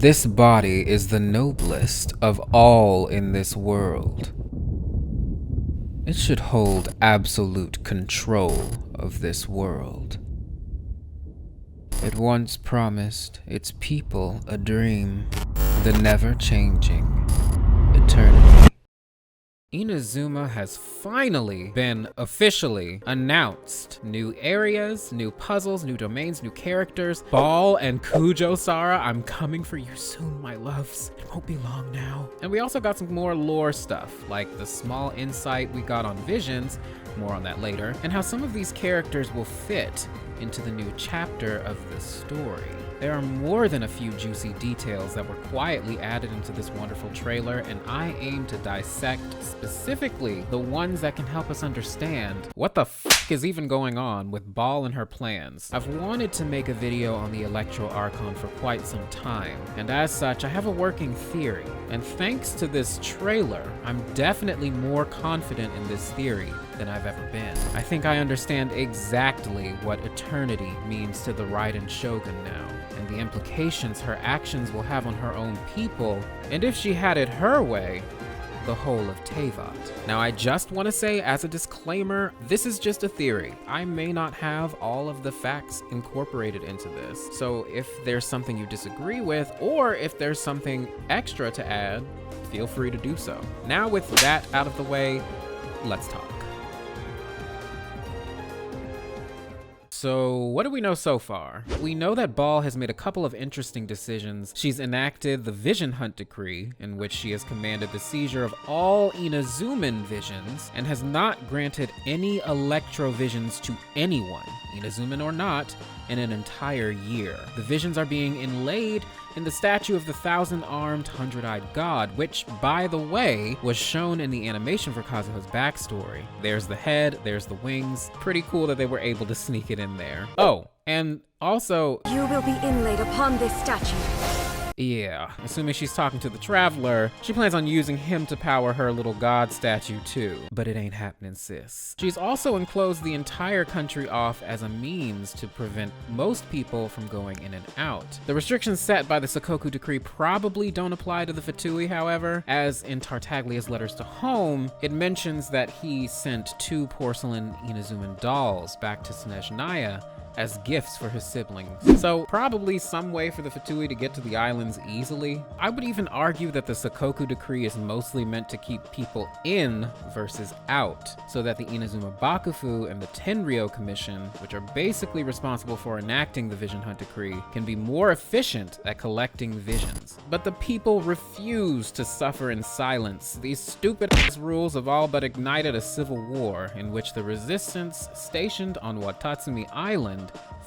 This body is the noblest of all in this world. It should hold absolute control of this world. It once promised its people a dream, the never-changing eternity. Inazuma has finally been officially announced. New areas, new puzzles, new domains, new characters. Baal and Kujo-Sara, I'm coming for you soon, my loves. It won't be long now. And we also got some more lore stuff, like the small insight we got on Visions, more on that later, and how some of these characters will fit into the new chapter of the story. There are more than a few juicy details that were quietly added into this wonderful trailer, and I aim to dissect specifically the ones that can help us understand what the fuck is even going on with Baal and her plans. I've wanted to make a video on the Electro Archon for quite some time, and as such, I have a working theory. And thanks to this trailer, I'm definitely more confident in this theory than I've ever been. I think I understand exactly what eternity means to the Raiden Shogun now, and the implications her actions will have on her own people, and if she had it her way, the whole of Teyvat. Now, I just want to say as a disclaimer, this is just a theory. I may not have all of the facts incorporated into this, so if there's something you disagree with, or if there's something extra to add, feel free to do so. Now, with that out of the way, let's talk. So what do we know so far? We know that Baal has made a couple of interesting decisions. She's enacted the Vision Hunt Decree, in which she has commanded the seizure of all Inazuman visions, and has not granted any Electro visions to anyone, Inazuman or not, in an entire year. The visions are being inlaid in the statue of the 1,000-armed, 100-eyed god, which, by the way, was shown in the animation for Kazuha's backstory. There's the head, there's the wings. Pretty cool that they were able to sneak it in there. Oh, and also, you will be inlaid upon this statue. Yeah, assuming she's talking to the Traveler, she plans on using him to power her little god statue too. But it ain't happening, sis. She's also enclosed the entire country off as a means to prevent most people from going in and out. The restrictions set by the Sakoku Decree probably don't apply to the Fatui, however, as in Tartaglia's letters to home, it mentions that he sent 2 porcelain Inazuman dolls back to Snezhnaya as gifts for his siblings. So probably some way for the Fatui to get to the islands easily. I would even argue that the Sakoku Decree is mostly meant to keep people in versus out, so that the Inazuma Bakufu and the Tenryou Commission, which are basically responsible for enacting the Vision Hunt Decree, can be more efficient at collecting visions. But the people refuse to suffer in silence. These stupid rules have all but ignited a civil war in which the resistance stationed on Watatsumi Island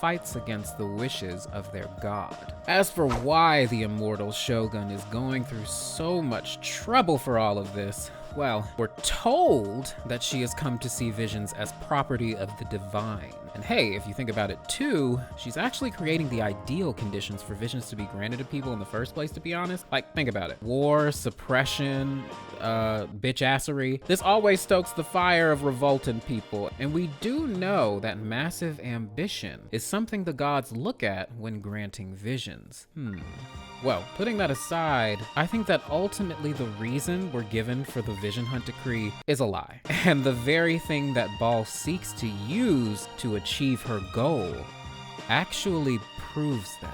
fights against the wishes of their god. As for why the Immortal Shogun is going through so much trouble for all of this, well, we're told that she has come to see visions as property of the divine. And hey, if you think about it too, she's actually creating the ideal conditions for visions to be granted to people in the first place, to be honest. Like, think about it. War, suppression, bitch-assery. This always stokes the fire of revolt in people. And we do know that massive ambition is something the gods look at when granting visions. Well, putting that aside, I think that ultimately the reason we're given for the Vision Hunt Decree is a lie. And the very thing that Baal seeks to use to achieve her goal actually proves that.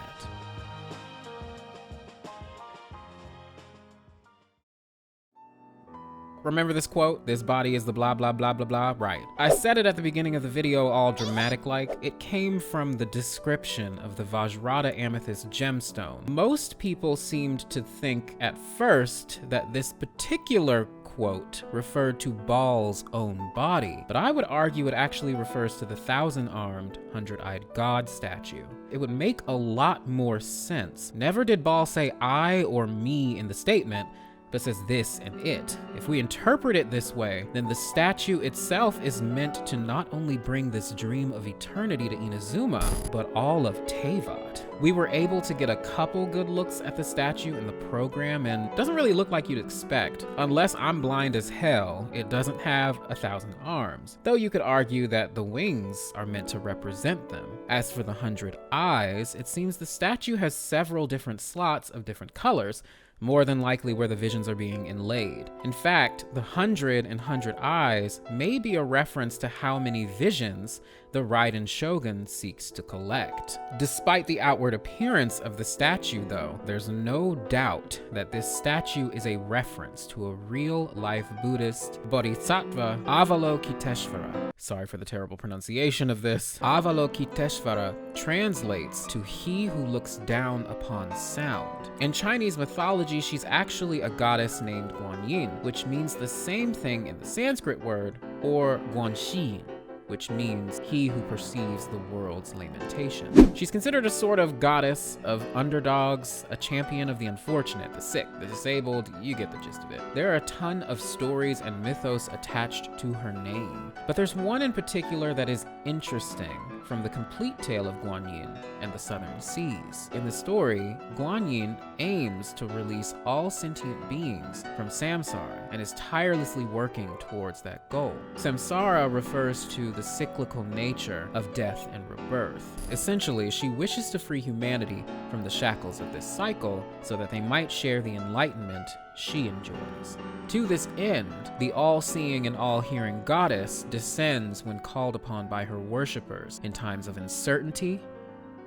Remember this quote? This body is the blah blah blah blah blah, right? I said it at the beginning of the video all dramatic-like. It came from the description of the Vajrata Amethyst gemstone. Most people seemed to think at first that this particular quote referred to Baal's own body, but I would argue it actually refers to the 1,000-armed, 100-eyed god statue. It would make a lot more sense. Never did Baal say I or me in the statement, but says this and it. If we interpret it this way, then the statue itself is meant to not only bring this dream of eternity to Inazuma, but all of Teyvat. We were able to get a couple good looks at the statue in the program, and it doesn't really look like you'd expect. Unless I'm blind as hell, it doesn't have 1,000 arms, though you could argue that the wings are meant to represent them. As for the 100 eyes, it seems the statue has several different slots of different colors, more than likely where the visions are being inlaid. In fact, the 100 eyes may be a reference to how many visions the Raiden Shogun seeks to collect. Despite the outward appearance of the statue though, there's no doubt that this statue is a reference to a real-life Buddhist Bodhisattva, Avalokiteshvara. Sorry for the terrible pronunciation of this. Avalokiteshvara translates to he who looks down upon sound. In Chinese mythology, she's actually a goddess named Guanyin, which means the same thing in the Sanskrit word, or Guanxi, which means he who perceives the world's lamentation. She's considered a sort of goddess of underdogs, a champion of the unfortunate, the sick, the disabled, you get the gist of it. There are a ton of stories and mythos attached to her name, but there's one in particular that is interesting from the complete tale of Guanyin and the Southern Seas. In the story, Guanyin aims to release all sentient beings from samsara and is tirelessly working towards that goal. Samsara refers to the cyclical nature of death and rebirth. Essentially, she wishes to free humanity from the shackles of this cycle so that they might share the enlightenment she enjoys. To this end, the all-seeing and all-hearing goddess descends when called upon by her worshippers in times of uncertainty,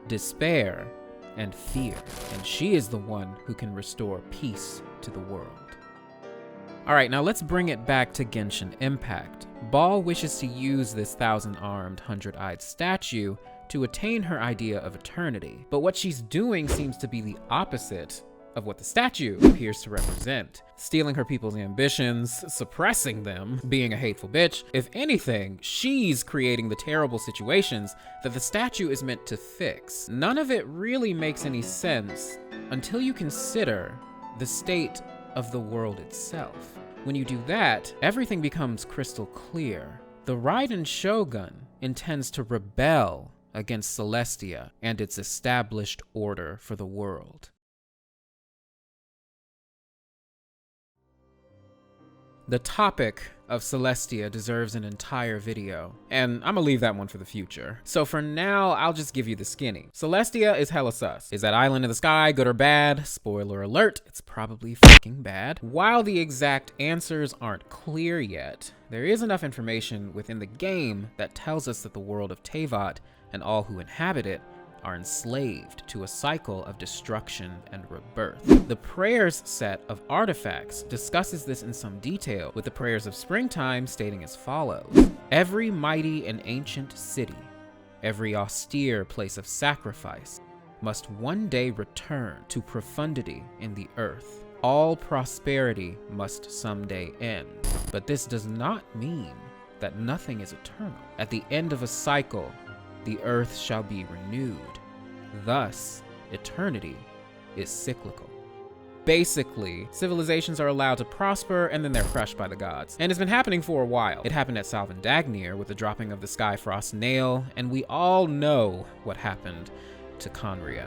despair, and fear, and she is the one who can restore peace to the world. Alright, now let's bring it back to Genshin Impact. Baal wishes to use this 1,000-armed, 100-eyed statue to attain her idea of eternity, but what she's doing seems to be the opposite of what the statue appears to represent. Stealing her people's ambitions, suppressing them, being a hateful bitch. If anything, she's creating the terrible situations that the statue is meant to fix. None of it really makes any sense until you consider the state of the world itself. When you do that, everything becomes crystal clear. The Raiden Shogun intends to rebel against Celestia and its established order for the world. The topic of Celestia deserves an entire video, and I'm gonna leave that one for the future. So for now, I'll just give you the skinny. Celestia is hella sus. Is that island in the sky good or bad? Spoiler alert, it's probably fucking bad. While the exact answers aren't clear yet, there is enough information within the game that tells us that the world of Teyvat and all who inhabit it are enslaved to a cycle of destruction and rebirth. The prayers set of artifacts discusses this in some detail, with the prayers of springtime stating as follows: every mighty and ancient city, every austere place of sacrifice, must one day return to profundity in the earth. All prosperity must someday end. But this does not mean that nothing is eternal. At the end of a cycle, the earth shall be renewed. Thus, eternity is cyclical. Basically, civilizations are allowed to prosper and then they're crushed by the gods. And it's been happening for a while. It happened at Salvan Dagnir with the dropping of the Skyfrost Nail, and we all know what happened to Conria.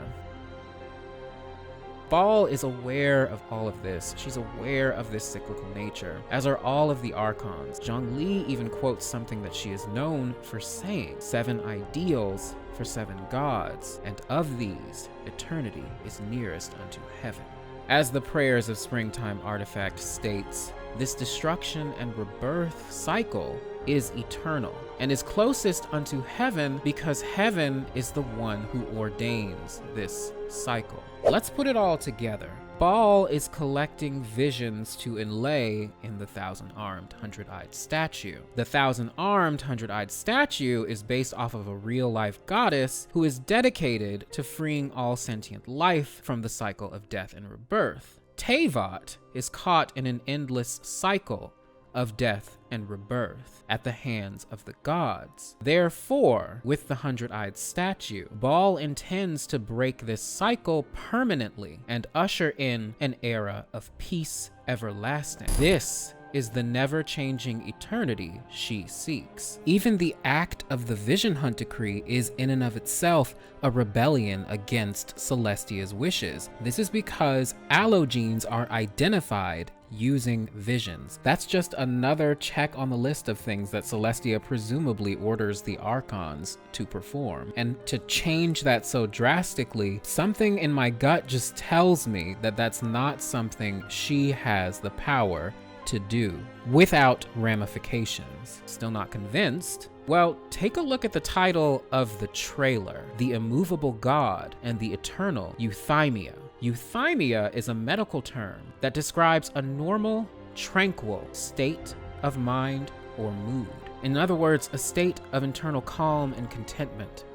Baal is aware of all of this. She's aware of this cyclical nature, as are all of the Archons. Zhongli even quotes something that she is known for saying: 7 ideals for 7 gods, and of these, eternity is nearest unto heaven. As the prayers of springtime artifact states, this destruction and rebirth cycle is eternal and is closest unto heaven because heaven is the one who ordains this cycle. Let's put it all together. Baal is collecting visions to inlay in the 1,000-armed, 100-eyed statue. The 1,000-armed, 100-eyed statue is based off of a real-life goddess who is dedicated to freeing all sentient life from the cycle of death and rebirth. Teyvat is caught in an endless cycle of death and rebirth at the hands of the gods. Therefore, with the 100-eyed statue, Baal intends to break this cycle permanently and usher in an era of peace everlasting. This is the never-changing eternity she seeks. Even the act of the Vision Hunt Decree is in and of itself a rebellion against Celestia's wishes. This is because allogenes are identified using visions. That's just another check on the list of things that Celestia presumably orders the Archons to perform. And to change that so drastically, something in my gut just tells me that that's not something she has the power to do without ramifications. Still not convinced? Well, take a look at the title of the trailer, The Immovable God and the Eternal Euthymia. Euthymia is a medical term that describes a normal, tranquil state of mind or mood. In other words, a state of internal calm and contentment,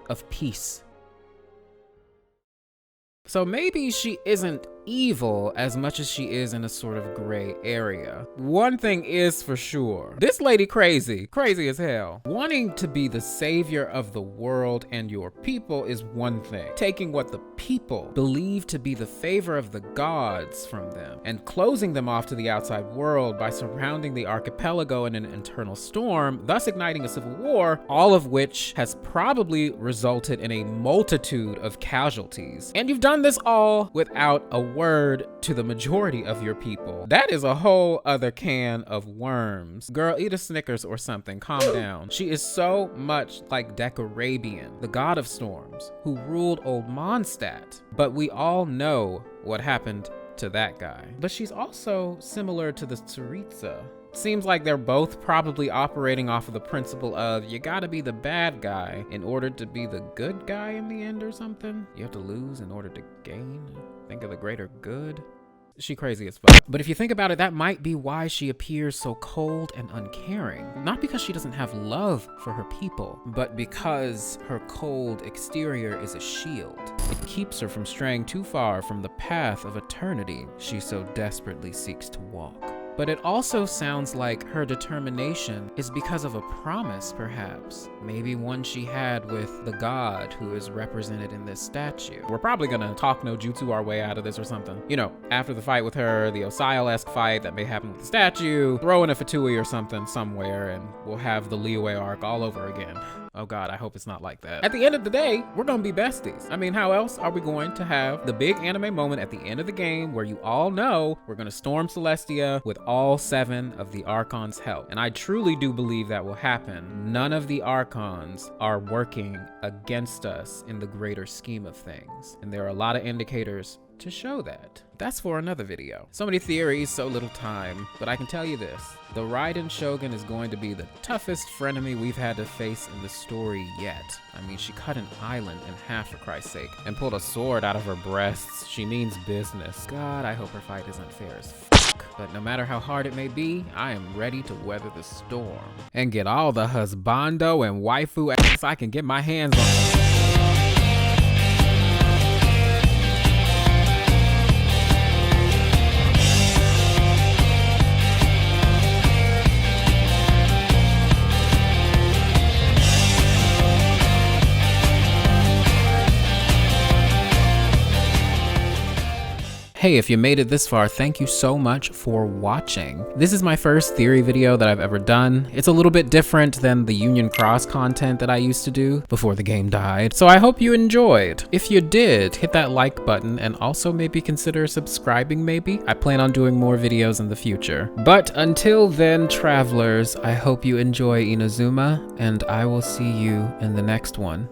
of peace. So maybe she isn't evil as much as she is in a sort of gray area. One thing is for sure, this lady crazy as hell. Wanting to be the savior of the world and your people is one thing. Taking what the people believe to be the favor of the gods from them and closing them off to the outside world by surrounding the archipelago in an internal storm, thus igniting a civil war, all of which has probably resulted in a multitude of casualties. And you've done this all without a word to the majority of your people. That is a whole other can of worms. Girl, eat a Snickers or something, calm down. She is so much like Decarabian, the god of storms, who ruled old Mondstadt. But we all know what happened to that guy. But she's also similar to the Tsaritsa. Seems like they're both probably operating off of the principle of you gotta be the bad guy in order to be the good guy in the end or something. You have to lose in order to gain. Think of the greater good. She crazy as fuck. But if you think about it, that might be why she appears so cold and uncaring. Not because she doesn't have love for her people, but because her cold exterior is a shield. It keeps her from straying too far from the path of eternity she so desperately seeks to walk. But it also sounds like her determination is because of a promise, perhaps. Maybe one she had with the god who is represented in this statue. We're probably gonna talk no jutsu our way out of this or something. You know, after the fight with her, the Osial-esque fight that may happen with the statue, throw in a Fatui or something somewhere, and we'll have the Liyue arc all over again. Oh God, I hope it's not like that. At the end of the day, we're gonna be besties. I mean, how else are we going to have the big anime moment at the end of the game where you all know we're gonna storm Celestia with all 7 of the Archons' help? And I truly do believe that will happen. None of the Archons are working against us in the greater scheme of things. And there are a lot of indicators to show that. That's for another video. So many theories, so little time, but I can tell you this. The Raiden Shogun is going to be the toughest frenemy we've had to face in the story yet. I mean, she cut an island in half for Christ's sake and pulled a sword out of her breasts. She means business. God, I hope her fight isn't fair as fuck. But no matter how hard it may be, I am ready to weather the storm and get all the husbando and waifu ass I can get my hands on. Hey, if you made it this far, thank you so much for watching. This is my first theory video that I've ever done. It's a little bit different than the Union Cross content that I used to do before the game died, so I hope you enjoyed. If you did, hit that like button and also maybe consider subscribing maybe. I plan on doing more videos in the future. But until then, travelers, I hope you enjoy Inazuma, and I will see you in the next one.